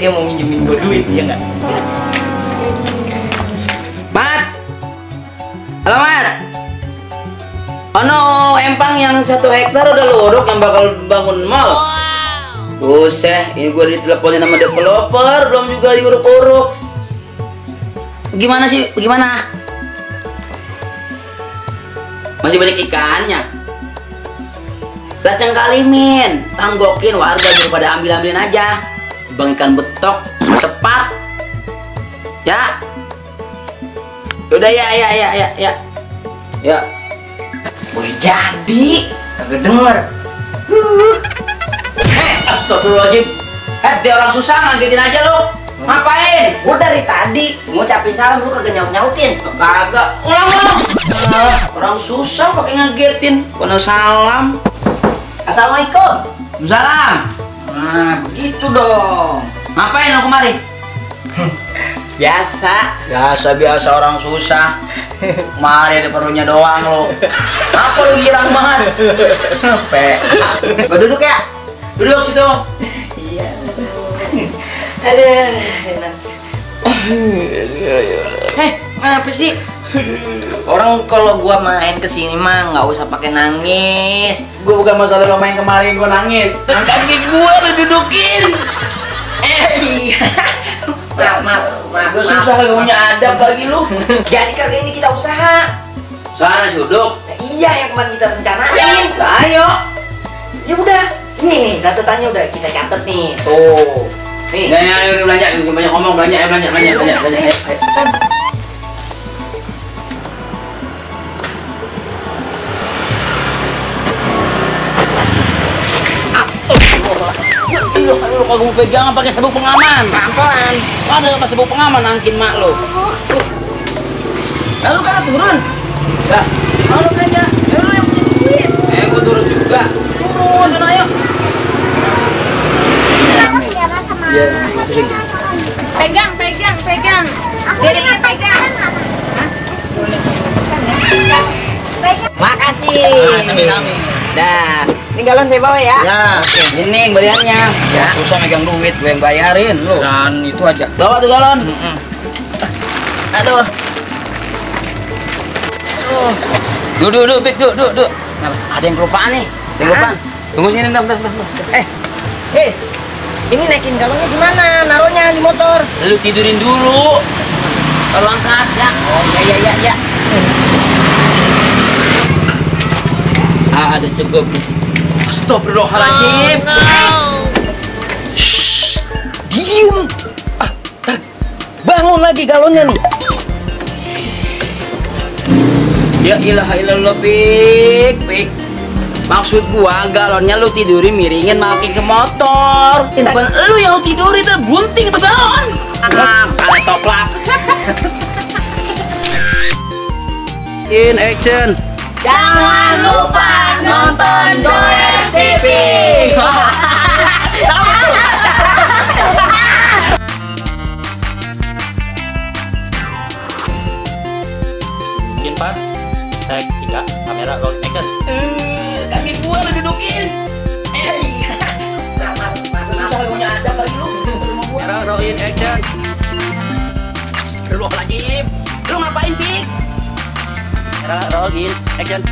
dia mau minjemin gue duit, ya nggak? Mat, halo Mat. Ono empang yang 1 hektar udah luduk yang bakal bangun mall. Buset, ini gue diteleponin sama developer, belum juga diuruk-uruk. Gimana sih? Bagaimana? Masih banyak ikannya. Lacang kali Min, tanggokin warga daripada ambil-ambilin aja. Bang ikan betok, sepat. Ya. Udah ya. Ya. Boleh jadi, kagak denger. Astagfirullahaladzim. Dia orang susah ngagetin aja lo. Ngapain? Gue dari tadi ngucapin salam, lu kagak nyaut-nyautin. Kagak. Ulang. Orang susah pakai ngagetin. Kono salam. Assalamualaikum. Salam. Nah, begitu dong. Ngapain lo kemari? Biasa orang susah. Kemari ada perlunya doang lo. Apa lo girang banget? Duduk ya. Duduk situ. Iya. Aduh, enak. Apa sih? Orang kalau gua main kesini mah nggak usah pakai nangis. Gue bukan masalah lo main kemarin gue nangis. Angkat gue lo dudukin. Iya. Maaf. Lo susah kagak punya adab lagi lu. Jadi kali ini kita usaha. Sana duduk. Iya, yang kemarin kita rencanain. Ayo. Ya udah. Nih, catatannya udah kita catet nih. Tuh. Nih. Ayo belanja, banyak ngomong, belanja. Ayo. Lu kagak mau pegangan pakai sabuk pengaman. Pelan-pelan. Ada pakai sabuk pengaman angkin mak lo. Lalu kan turun. Enggak. Mau lu belanja? Lu yang punya duit. Gua turun juga. Turun, ayo. Iya, Pegang. Jadi pegang. Makasih. Sambil-sambil. Dah, ini galon saya bawa ya. Ya, ini kembaliannya. Ya. Susah megang duit, gue yang bayarin lo. Dan itu aja. Bawa tuh galon. Aduh. Duduk, Pik, duduk. Nah, ada yang kelupaan nih. Tunggu sini, bentar. Ini naikin galonnya gimana? Naruhnya di motor. Lu tidurin dulu. Kalau angkat ya. Oh, iya. Ada cukup. Astagfirullahaladzim. Shh, diem. Bangun lagi galonnya nih. Ya ilaha illallah, Pik. Maksud gua galonnya lu tidurin miringin makin ke motor. Bukan lu yang lu tidurin, itu bunting itu galon. Kali toplak. In action. Jangan lupa nonton Doer TV. Scene 4, tag 3, kamera roll action. Kaki gua lu dudukin. Susah punya adab lagi lu. Kamera roll in action. Astagfirullahaladzim. Lu ngapain, Pik? Kamera roll in action.